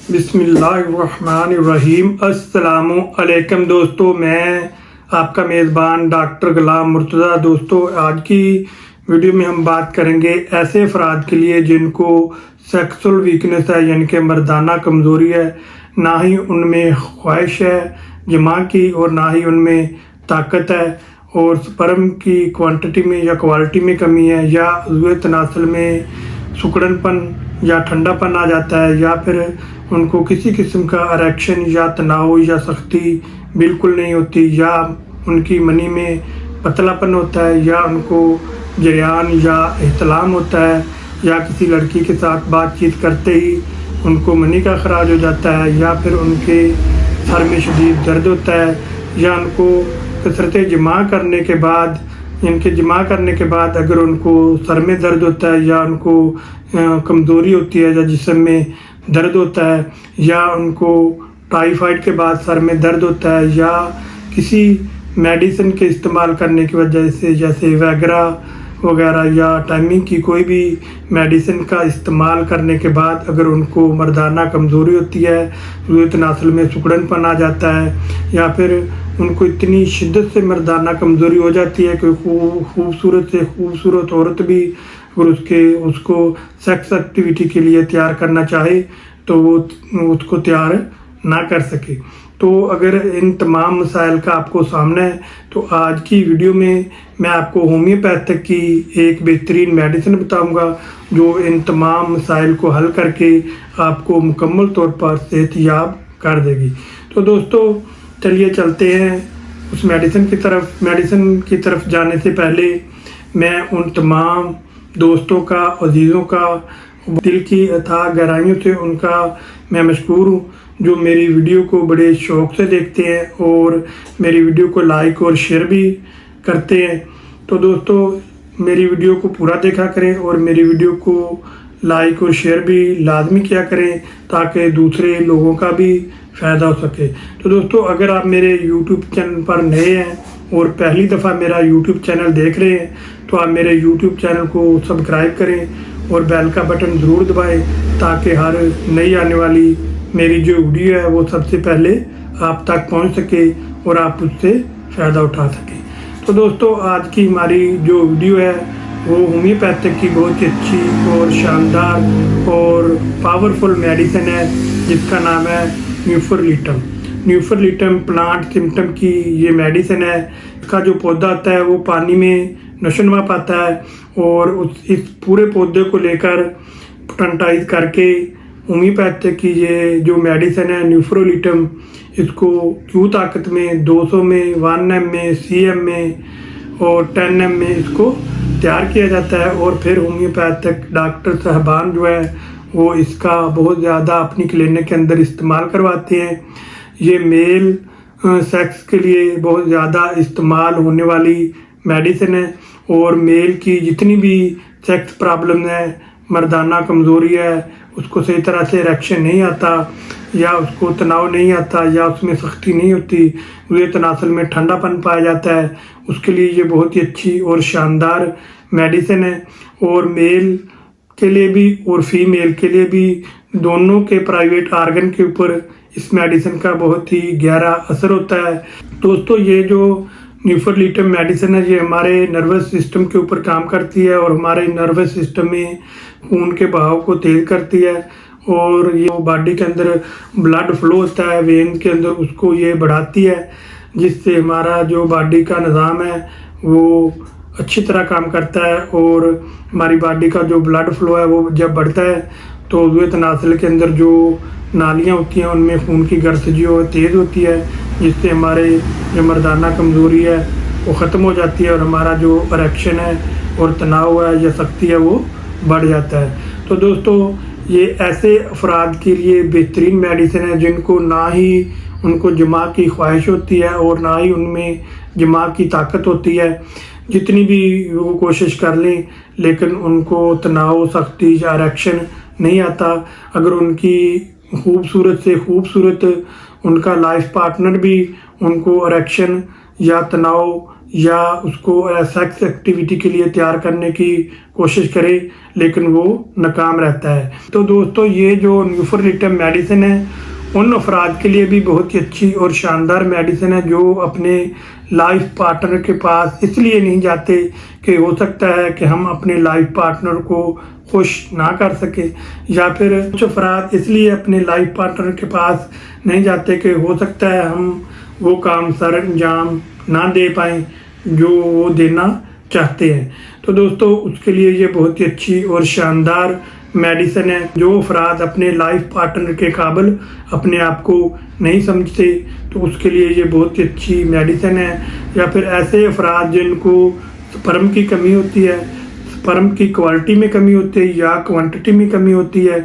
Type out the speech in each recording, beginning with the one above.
बिस्मिल्लाहिर्रहमानिर्रहीम। अस्सलामुअलैकुम दोस्तों, मैं आपका मेज़बान डॉक्टर गुलाम मुर्तज़ा। दोस्तों, आज की वीडियो में हम बात करेंगे ऐसे अफराद के लिए जिनको सेक्सुअल वीकनेस है, यानी कि मर्दाना कमज़ोरी है। ना ही उनमें ख्वाहिश है जमा की और ना ही उनमें ताकत है, और स्पर्म की क्वांटिटी में या क्वालिटी में कमी है, या उज़्वे तनासुल में सुकड़नपन या ठंडापन आ जाता है, या फिर उनको किसी किस्म का अरेक्शन या तनाव या सख्ती बिल्कुल नहीं होती, या उनकी मनी में पतलापन होता है, या उनको जरियान या एहतलाम होता है, या किसी लड़की के साथ बातचीत करते ही उनको मनी का खराज हो जाता है, या फिर उनके सर में शदीद दर्द होता है, या उनको कसरत जमा करने के बाद अगर उनको सर में दर्द होता है, या उनको कमज़ोरी होती है, या जिस्म में दर्द होता है, या उनको टाइफाइड के बाद सर में दर्द होता है, या किसी मेडिसिन के इस्तेमाल करने की वजह से, जैसे वैगरा वगैरह या टाइमिंग की कोई भी मेडिसिन का इस्तेमाल करने के बाद अगर उनको मर्दाना कमज़ोरी होती है, उज़्वे तनासुल में सुकड़नपन आ जाता है, या फिर उनको इतनी शिद्दत से मर्दाना कमज़ोरी हो जाती है कि खूबसूरत से खूबसूरत औरत भी अगर उसको सेक्स एक्टिविटी के लिए तैयार करना चाहे तो वो उसको तैयार ना कर सके। तो अगर इन तमाम मसाइल का आपको सामना है, तो आज की वीडियो में मैं आपको होम्योपैथिक की एक बेहतरीन मेडिसिन बताऊंगा जो इन तमाम मसाइल को हल करके आपको मुकम्मल तौर पर सेहतयाब कर देगी। तो दोस्तों, चलिए चलते हैं उस मेडिसिन की तरफ जाने से पहले मैं उन तमाम दोस्तों का, अजीज़ों का दिल की अथाह गहराइयों से उनका मैं मशकूर हूँ जो मेरी वीडियो को बड़े शौक़ से देखते हैं और मेरी वीडियो को लाइक और शेयर भी करते हैं। तो दोस्तों, मेरी वीडियो को पूरा देखा करें और मेरी वीडियो को लाइक और शेयर भी लाजमी किया करें ताकि दूसरे लोगों का भी फ़ायदा हो सके। तो दोस्तों, अगर आप मेरे यूट्यूब चैनल पर नए हैं और पहली दफ़ा मेरा यूट्यूब चैनल देख रहे हैं, तो आप मेरे यूट्यूब चैनल को सब्सक्राइब करें और बेल का बटन ज़रूर दबाएं ताकि हर नई आने वाली मेरी जो वीडियो है वो सबसे पहले आप तक पहुंच सके और आप उससे फ़ायदा उठा सकें। तो दोस्तों, आज की हमारी जो वीडियो है वो होम्योपैथिक की बहुत ही अच्छी और शानदार और पावरफुल मेडिसिन है जिसका नाम है न्यूफरलिटम प्लांट सिम्टम की ये मेडिसिन है। इसका जो पौधा आता है वो पानी में नशोनुमा पाता है, और इस पूरे पौधे को लेकर पोटेंटाइज करके होम्योपैथिक की ये जो मेडिसिन है न्यूफरलिटम, इसको क्यू ताकत में 200 में 1 एम में CM में और 10 एम में इसको तैयार किया जाता है। और फिर होम्योपैथिक डॉक्टर साहबान जो है वो इसका बहुत ज़्यादा अपनी क्लिनिक के अंदर इस्तेमाल करवाते हैं। ये मेल सेक्स के लिए बहुत ज़्यादा इस्तेमाल होने वाली मेडिसिन है, और मेल की जितनी भी सेक्स प्रॉब्लम है, मर्दाना कमज़ोरी है, उसको सही तरह से इरेक्शन नहीं आता, या उसको तनाव नहीं आता, या उसमें सख्ती नहीं होती, उज़्वे तनासुल में ठंडापन पाया जाता है, उसके लिए ये बहुत ही अच्छी और शानदार मेडिसिन है। और मेल के लिए भी और फीमेल के लिए भी, दोनों के प्राइवेट आर्गन के ऊपर इस मेडिसिन का बहुत ही गहरा असर होता है। दोस्तों, ये जो न्यूफरलिटम मेडिसिन है ये हमारे नर्वस सिस्टम के ऊपर काम करती है, और हमारे नर्वस सिस्टम में खून के बहाव को तेज़ करती है, और ये बॉडी के अंदर ब्लड फ्लो होता है वेन के अंदर, उसको ये बढ़ाती है, जिससे हमारा जो बॉडी का निज़ाम है वो अच्छी तरह काम करता है। और हमारी बॉडी का जो ब्लड फ्लो है वो जब बढ़ता है तो उज़्वे तनासुल के अंदर जो नालियाँ होती हैं उनमें खून की गर्द जो तेज़ होती है, जिससे हमारे जो मर्दाना कमज़ोरी है वो ख़त्म हो जाती है, और हमारा जो इरेक्शन है और तनाव है या सख्ती है वो बढ़ जाता है। तो दोस्तों, ये ऐसे अफराद के लिए बेहतरीन मेडिसिन है जिनको ना ही उनको जमा की ख्वाहिश होती है और ना ही उनमें जमा की ताकत होती है। जितनी भी वो कोशिश कर लें लेकिन उनको तनाव, सख्ती या इरेक्शन नहीं आता। अगर उनकी खूबसूरत से खूबसूरत उनका लाइफ पार्टनर भी उनको इरेक्शन या तनाव या उसको सेक्स एक्टिविटी के लिए तैयार करने की कोशिश करे, लेकिन वो नाकाम रहता है। तो दोस्तों ये जो न्यूफ्रोलिटम मेडिसिन है उन अफराद के लिए भी बहुत ही अच्छी और शानदार मेडिसिन है जो अपने लाइफ पार्टनर के पास इसलिए नहीं जाते कि हो सकता है कि हम अपने लाइफ पार्टनर को खुश ना कर सके, या फिर कुछ अफराद इसलिए अपने लाइफ पार्टनर के पास नहीं जाते कि हो सकता है हम वो काम सर अंजाम ना दे पाएँ जो वो देना चाहते हैं। तो दोस्तों उसके लिए ये बहुत ही अच्छी और शानदार मेडिसिन है। जो अफराद अपने लाइफ पार्टनर के काबिल अपने आप को नहीं समझते तो उसके लिए ये बहुत ही अच्छी मेडिसिन है। या फिर ऐसे अफराद जिनको स्पर्म की कमी होती है, स्पर्म की क्वालिटी में कमी होती है या क्वांटिटी में कमी होती है,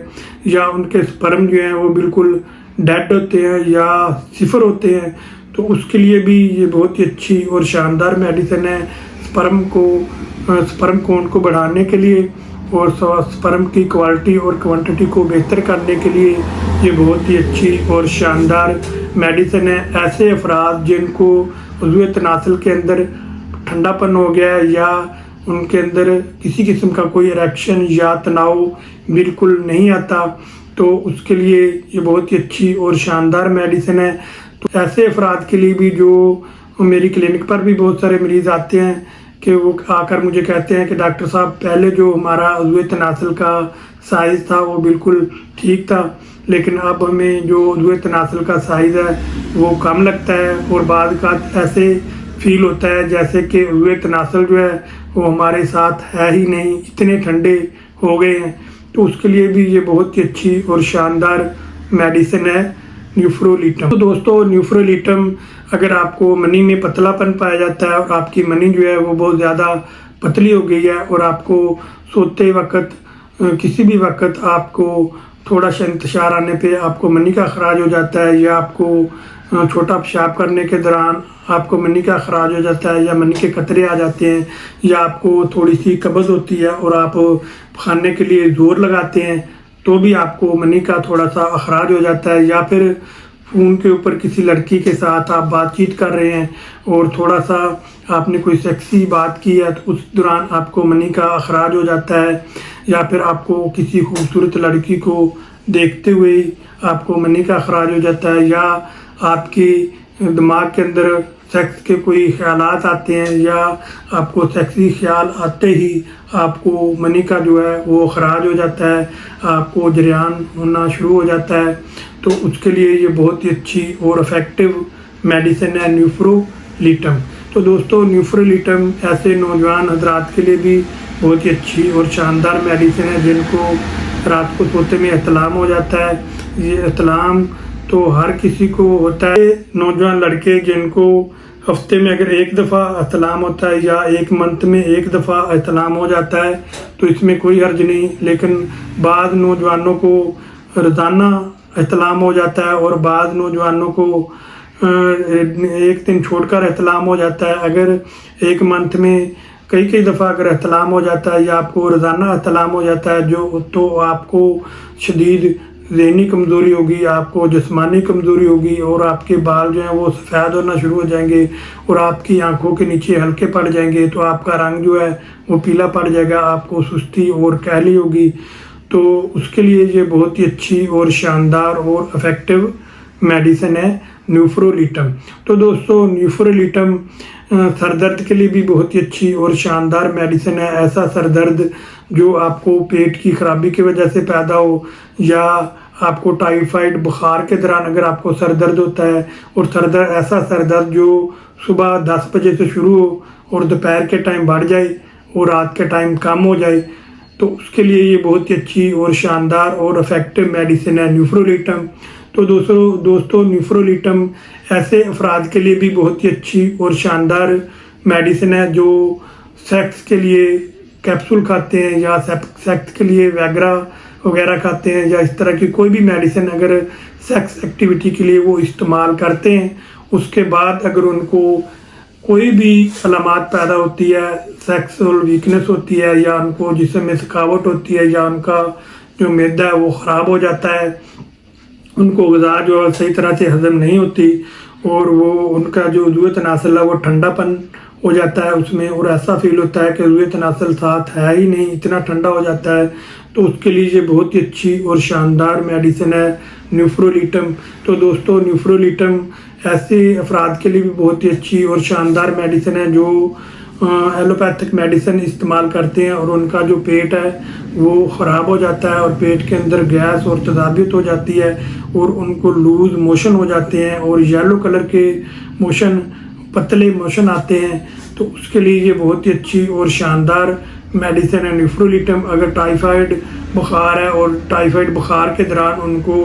या उनके स्पर्म जो हैं वो बिल्कुल डेड होते हैं या सिफर होते हैं, तो उसके लिए भी ये बहुत ही अच्छी और शानदार मेडिसिन है। स्पर्म काउंट को बढ़ाने के लिए और स्पर्म की क्वालिटी और क्वांटिटी को बेहतर करने के लिए ये बहुत ही अच्छी और शानदार मेडिसिन है। ऐसे अफराद जिनको उज़्व तनासुल के अंदर ठंडापन हो गया है या उनके अंदर किसी किस्म का कोई इरेक्शन या तनाव बिल्कुल नहीं आता, तो उसके लिए ये बहुत ही अच्छी और शानदार मेडिसिन है। तो ऐसे अफराद के लिए भी जो मेरी क्लिनिक पर भी बहुत सारे मरीज़ आते हैं कि वो आकर मुझे कहते हैं कि डॉक्टर साहब पहले जो हमारा उज़्व तनासुल का साइज़ था वो बिल्कुल ठीक था, लेकिन अब हमें जो उज़्व तनासुल का साइज़ है वो कम लगता है और बाद का ऐसे फील होता है जैसे कि उज़्व तनासुल जो है वो हमारे साथ है ही नहीं, इतने ठंडे हो गए हैं। तो उसके लिए भी ये बहुत ही अच्छी और शानदार मेडिसिन है न्यूफ्रोलिटम। तो दोस्तों न्यूफ्रोलिटम अगर आपको मनी में पतलापन पाया जाता है और आपकी मनी जो है वो बहुत ज़्यादा पतली हो गई है और आपको सोते वक्त किसी भी वक्त आपको थोड़ा सा इंतशार आने पे आपको मनी का खराज हो जाता है, या आपको छोटा पेशाब करने के दौरान आपको मनी का खराज हो जाता है, या मनी के कतरे आ जाते हैं, या आपको थोड़ी सी कब्ज़ होती है और आप खाने के लिए ज़ोर लगाते हैं तो भी आपको मनी का थोड़ा सा अखराज हो जाता है, या फिर फ़ोन के ऊपर किसी लड़की के साथ आप बातचीत कर रहे हैं और थोड़ा सा आपने कोई सेक्सी बात की है तो उस दौरान आपको मनी का अखराज हो जाता है, या फिर आपको किसी खूबसूरत लड़की को देखते हुए आपको मनी का अखराज हो जाता है, या आपके दिमाग के अंदर सेक्स के कोई ख्यालात आते हैं या आपको सेक्सी ख्याल आते ही आपको मनी का जो है वो खराज हो जाता है, आपको जरियान होना शुरू हो जाता है। तो उसके लिए ये बहुत ही अच्छी और इफ़ेक्टिव मेडिसिन है न्यूफ्रोलिटम। तो दोस्तों न्यूफ्रोलिटम ऐसे नौजवान हजरात के लिए भी बहुत ही अच्छी और शानदार मेडिसिन है जिनको रात को सोते में एहतलाम हो जाता है। ये एहतलाम तो हर किसी को होता है। नौजवान लड़के जिनको हफ्ते में अगर एक दफ़ा एहतलाम होता है या एक मंथ में एक दफ़ा एहतलाम हो जाता है तो इसमें कोई हर्ज नहीं, लेकिन बाद नौजवानों को रोज़ाना एहतलाम हो जाता है और बाद नौजवानों को एक दिन छोड़कर एहतलाम हो जाता है। अगर एक मंथ में कई दफ़ा अगर एहतलाम हो जाता है या आपको रोज़ाना एहतलाम हो जाता है तो आपको शदीद ज़हनी कमज़ोरी होगी, आपको जिस्मानी कमज़ोरी होगी और आपके बाल जो हैं वो सफ़ेद होना शुरू हो जाएंगे और आपकी आंखों के नीचे हल्के पड़ जाएंगे, तो आपका रंग जो है वो पीला पड़ जाएगा, आपको सुस्ती और कहली होगी। तो उसके लिए ये बहुत ही अच्छी और शानदार और इफ़ेक्टिव मेडिसिन है न्यूफ्रोलिटम। तो दोस्तों न्यूफ्रोलिटम सर दर्द के लिए भी बहुत ही अच्छी और शानदार मेडिसिन है। ऐसा सर दर्द जो आपको पेट की ख़राबी की वजह से पैदा हो या आपको टाइफाइड बुखार के दौरान अगर आपको सर दर्द होता है और ऐसा सर दर्द जो सुबह 10 बजे से शुरू हो और दोपहर के टाइम बढ़ जाए और रात के टाइम कम हो जाए, तो उसके लिए ये बहुत ही अच्छी और शानदार और इफ़ेक्टिव मेडिसिन है न्यूफ्रोलिटम। तो दोस्तों न्यूफ्रोलिटम ऐसे अफराद के लिए भी बहुत ही अच्छी और शानदार मेडिसिन है जो सेक्स के लिए कैप्सूल खाते हैं या सेक्स के लिए वैग्रा वगैरह खाते हैं या इस तरह की कोई भी मेडिसिन अगर सेक्स एक्टिविटी के लिए वो इस्तेमाल करते हैं, उसके बाद अगर उनको कोई भी अलामात पैदा होती है, सेक्सुअल वीकनेस होती है या उनको जिस्म में थकावट होती है या उनका जो मैदा है वो ख़राब हो जाता है, उनको ग़िज़ा जो है सही तरह से हज़म नहीं होती और वो उनका जो उज़्व तनासुल है वो ठंडापन हो जाता है उसमें, और ऐसा फील होता है कि रुए तनासल साथ है ही नहीं, इतना ठंडा हो जाता है। तो उसके लिए ये बहुत ही अच्छी और शानदार मेडिसिन है न्यूफ्रोलिटम। तो दोस्तों न्यूफ्रोलिटम ऐसे अफराद के लिए भी बहुत ही अच्छी और शानदार मेडिसिन है जो एलोपैथिक मेडिसिन इस्तेमाल करते हैं और उनका जो पेट है वो ख़राब हो जाता है और पेट के अंदर गैस और तजाबियत हो जाती है और उनको लूज मोशन हो जाते हैं और येलो कलर के मोशन, पतले मोशन आते हैं। तो उसके लिए ये बहुत ही अच्छी और शानदार मेडिसिन है न्यूफ्रोलिटम। अगर टाइफाइड बुखार है और टाइफाइड बुखार के दौरान उनको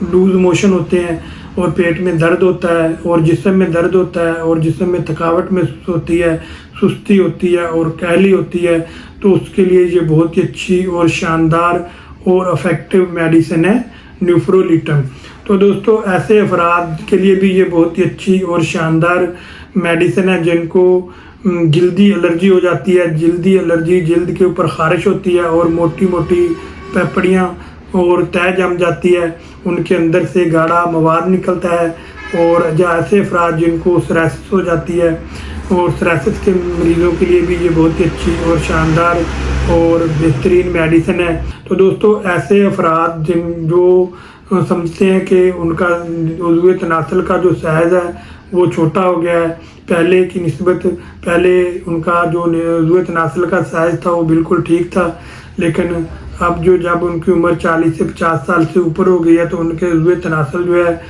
लूज मोशन होते हैं और पेट में दर्द होता है और जिस्म में दर्द होता है और जिस्म में थकावट महसूस होती है, सुस्ती होती है और कहली होती है, तो उसके लिए ये बहुत ही अच्छी और शानदार और इफेक्टिव मेडिसिन है न्यूफ्रोलिटम। तो दोस्तों ऐसे अफराद के लिए भी ये बहुत ही अच्छी और शानदार मेडिसिन है जिनको जल्दी एलर्जी हो जाती है। जल्दी एलर्जी, जल्द के ऊपर खारिश होती है और मोटी मोटी पेपड़ियाँ और तय जम जाती है, उनके अंदर से गाढ़ा मवाद निकलता है। और ऐसे अफराद जिनको सरासिस हो जाती है और सरासिस के मरीज़ों के लिए भी ये बहुत ही अच्छी और शानदार और बेहतरीन मेडिसिन है। तो दोस्तों ऐसे अफराद जो समझते हैं कि उनका उज़्व तनासल का जो साइज़ है वो छोटा हो गया है पहले की निस्बत, पहले उनका जो उज़्व तनासल का साइज़ था वो बिल्कुल ठीक था, लेकिन अब जब उनकी उम्र 40 से 50 साल से ऊपर हो गई है तो उनके उज़्व तनासल जो है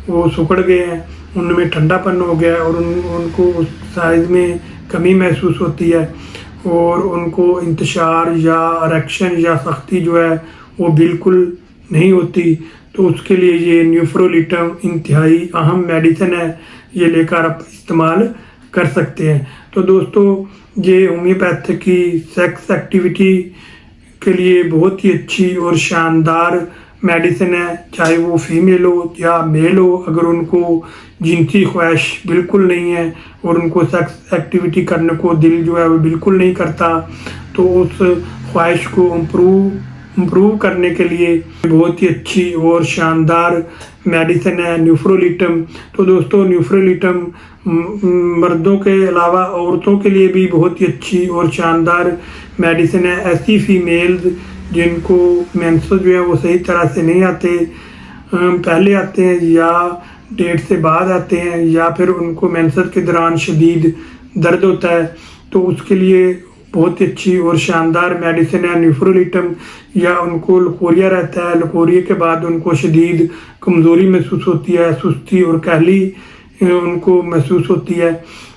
वो सिकुड़ गए हैं, उनमें ठंडापन हो गया है और उनको उस साइज़ में कमी महसूस होती है और उनको इंतशार या इरेक्शन या सख्ती जो है वो बिल्कुल नहीं होती। तो उसके लिए ये न्यूफ्रोलिटम इंतहाई अहम मेडिसिन है, ये लेकर आप इस्तेमाल कर सकते हैं। तो दोस्तों ये होम्योपैथी की सेक्स एक्टिविटी के लिए बहुत ही अच्छी और शानदार मेडिसिन है, चाहे वो फीमेल हो या मेल हो। अगर उनको जिनसी ख्वाहिश बिल्कुल नहीं है और उनको सेक्स एक्टिविटी करने को दिल जो है वो बिल्कुल नहीं करता, तो उस ख्वाहिश को इम्प्रूव करने के लिए बहुत ही अच्छी और शानदार मेडिसिन है न्यूफ्रोलिटम। तो दोस्तों न्यूफ्रोलिटम मर्दों के अलावा औरतों के लिए भी बहुत ही अच्छी और शानदार मेडिसिन है। ऐसी फीमेल्स जिनको मेंसेस जो है वो सही तरह से नहीं आते, पहले आते हैं या डेट से बाद आते हैं या फिर उनको मेंसेस के दौरान शदीद दर्द होता है, तो उसके लिए बहुत ही अच्छी और शानदार मेडिसिन है न्यूफ्रोलिटम। या उनको लकोरिया रहता है, लकोरिया के बाद उनको शदीद कमज़ोरी महसूस होती है, सुस्ती और कहली उनको महसूस होती है,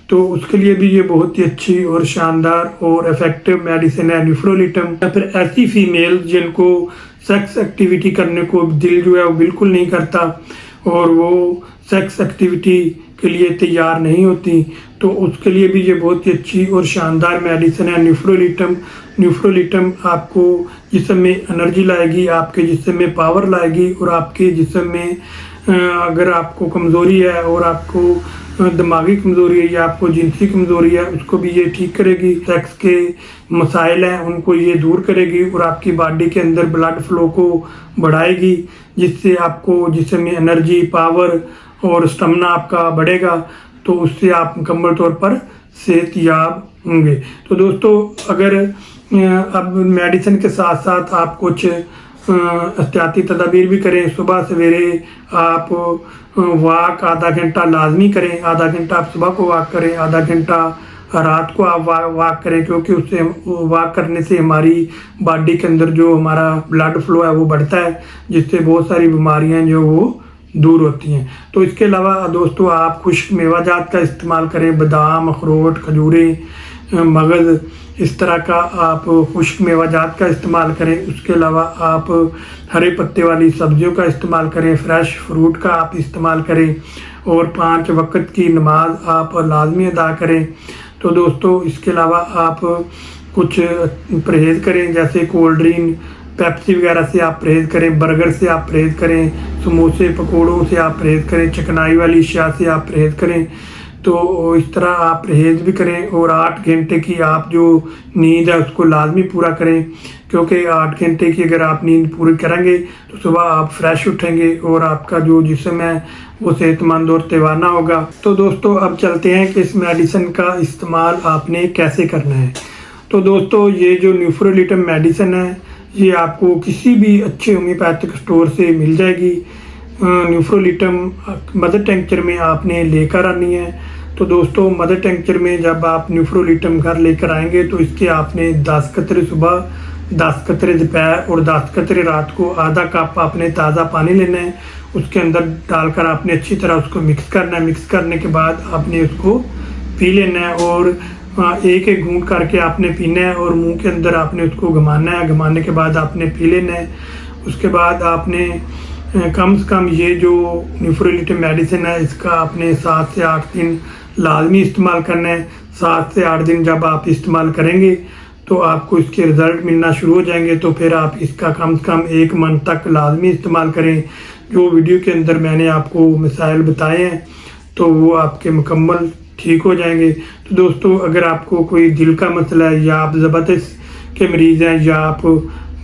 तो उसके लिए भी ये बहुत ही अच्छी और शानदार और इफेक्टिव मेडिसिन है न्यूफ्रोलिटम। या फिर ऐसी फीमेल जिनको सेक्स एक्टिविटी करने को दिल जो है वो बिल्कुल नहीं करता और वो सेक्स एक्टिविटी के लिए तैयार नहीं होती, तो उसके लिए भी ये बहुत ही अच्छी और शानदार मेडिसिन है न्यूफ्रोलिटम। न्यूफ्रोलिटम आपको जिस्म में एनर्जी लाएगी, आपके जिस्म में पावर लाएगी और आपके जिस्म में अगर आपको कमज़ोरी है और आपको दिमागी कमज़ोरी है या आपको जिनसी कमज़ोरी है उसको भी ये ठीक करेगी। सेक्स के मसाइल हैं उनको ये दूर करेगी और आपकी बॉडी के अंदर ब्लड फ्लो को बढ़ाएगी, जिससे आपको जिस्म में एनर्जी, पावर और स्टेमिना आपका बढ़ेगा, तो उससे आप मुकम्मल तौर पर सेहतयाब होंगे। तो दोस्तों अगर अब मेडिसिन के साथ साथ आप कुछ एहतियाती तदाबीर भी करें, सुबह सवेरे आप वॉक आधा घंटा लाजमी करें, आधा घंटा आप सुबह को वॉक करें, आधा घंटा रात को आप वॉक करें, क्योंकि उससे वॉक करने से हमारी बॉडी के अंदर जो हमारा ब्लड फ्लो है वो बढ़ता है, जिससे बहुत सारी बीमारियां जो वो दूर होती हैं। तो इसके अलावा दोस्तों आप खुश्क मेवाजात का इस्तेमाल करें, बादाम, अखरोट, खजूरें, मगज़, इस तरह का आप खुश्क मेवाजात का इस्तेमाल करें। उसके अलावा आप हरे पत्ते वाली सब्जियों का इस्तेमाल करें, फ्रेश फ्रूट का आप इस्तेमाल करें और 5 वक्त की नमाज आप लाजमी अदा करें। तो दोस्तों इसके अलावा आप कुछ परहेज़ करें, जैसे कोल्ड ड्रिंक, पेप्सी वगैरह से आप परहेज़ करें, बर्गर से आप परहेज़ करें, समोसे पकौड़ों से आप परहेज़ करें, चिकनाई वाली अशिया से आप परहेज़ करें। तो इस तरह आप परहेज़ भी करें और 8 घंटे की आप जो नींद है उसको लाजमी पूरा करें, क्योंकि 8 घंटे की अगर आप नींद पूरी करेंगे तो सुबह आप फ्रेश उठेंगे और आपका जो जिस्म है वो सेहतमंद और तवाना होगा। तो दोस्तों अब चलते हैं कि इस मेडिसिन का इस्तेमाल आपने कैसे करना है। तो दोस्तों ये जो न्यूफ्रोलिटम मेडिसिन है ये आपको किसी भी अच्छे होम्योपैथिक स्टोर से मिल जाएगी। न्यूफ्रोलिटम मदर टिंचर में आपने लेकर आनी है। तो दोस्तों मदर टिंचर में जब आप न्यूफ्रोलिटम घर लेकर आएंगे तो इसके आपने 10 कतरे सुबह, 10 कतरे दोपहर और 10 कतरे रात को, आधा कप आपने ताज़ा पानी लेना है, उसके अंदर डालकर आपने अच्छी तरह उसको मिक्स करना है। मिक्स करने के बाद आपने उसको पी लेना है और एक एक घूंट करके आपने पीना है और मुंह के अंदर आपने उसको घुमाना है। घुमाने के बाद आपने पी लेना है। उसके बाद आपने कम से कम ये जो न्यूफ्रोलिटम मेडिसिन है इसका आपने 7 से 8 दिन लाजमी इस्तेमाल करना है। 7 से 8 दिन जब आप इस्तेमाल करेंगे तो आपको इसके रिज़ल्ट मिलना शुरू हो जाएंगे। तो फिर आप इसका कम से कम 1 मंथ तक लाजमी इस्तेमाल करें। जो वीडियो के अंदर मैंने आपको मसाइल बताए हैं तो वो आपके मुकम्मल ठीक हो जाएंगे। तो दोस्तों अगर आपको कोई दिल का मसला है या आप ज़बरदस्त के मरीज़ हैं या आप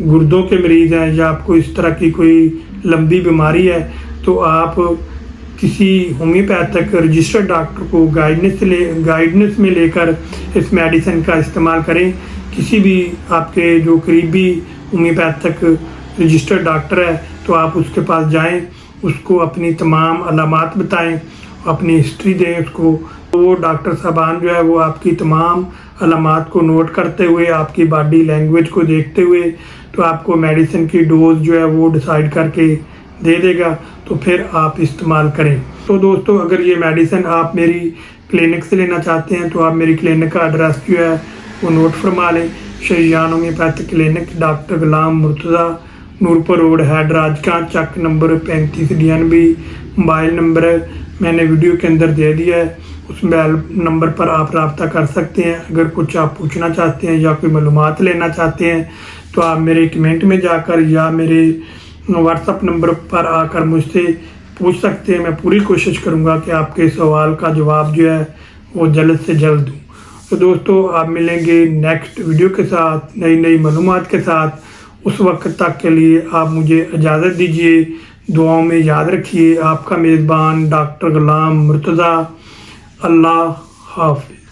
गुर्दों के मरीज़ हैं या आपको इस तरह की कोई लंबी बीमारी है तो आप किसी होम्योपैथिक रजिस्टर्ड डॉक्टर को गाइडेंस में लेकर इस मेडिसिन का इस्तेमाल करें। किसी भी आपके जो करीबी होम्योपैथिक रजिस्टर्ड डॉक्टर है तो आप उसके पास जाएं, उसको अपनी तमाम अलामात बताएं, अपनी हिस्ट्री दें उसको। तो वो डॉक्टर साहबान जो है वो आपकी तमाम अलामात को नोट करते हुए, आपकी बॉडी लैंग्वेज को देखते हुए तो आपको मेडिसिन की डोज जो है वो डिसाइड करके दे देगा। तो फिर आप इस्तेमाल करें। तो दोस्तों अगर ये मेडिसिन आप मेरी क्लिनिक से लेना चाहते हैं तो आप मेरी क्लिनिक का एड्रेस जो है वो नोट फरमा लें। शरीयान homoeopathic clinic, doctor Ghulam Murtaza, Noorpur road, head Rajkan, Chak number 35 DNB। Mobile number मैंने वीडियो के अंदर दे दिया है, उस मोबाइल नंबर पर आप रब्ता कर सकते हैं। अगर कुछ आप पूछना चाहते हैं या कोई मालूमात लेना चाहते हैं तो आप मेरे कमेंट में जाकर या मेरे व्हाट्सअप नंबर पर आकर मुझसे पूछ सकते हैं। मैं पूरी कोशिश करूंगा कि आपके सवाल का जवाब जो है वो जल्द से जल्द दूँ। तो दोस्तों आप मिलेंगे नेक्स्ट वीडियो के साथ, नई मालूमात के साथ। उस वक्त तक के लिए आप मुझे इजाज़त दीजिए। दुआओं में याद रखिए। आपका मेज़बान डॉक्टर गुलाम मुर्तज़ा। अल्लाह हाफ़िज़।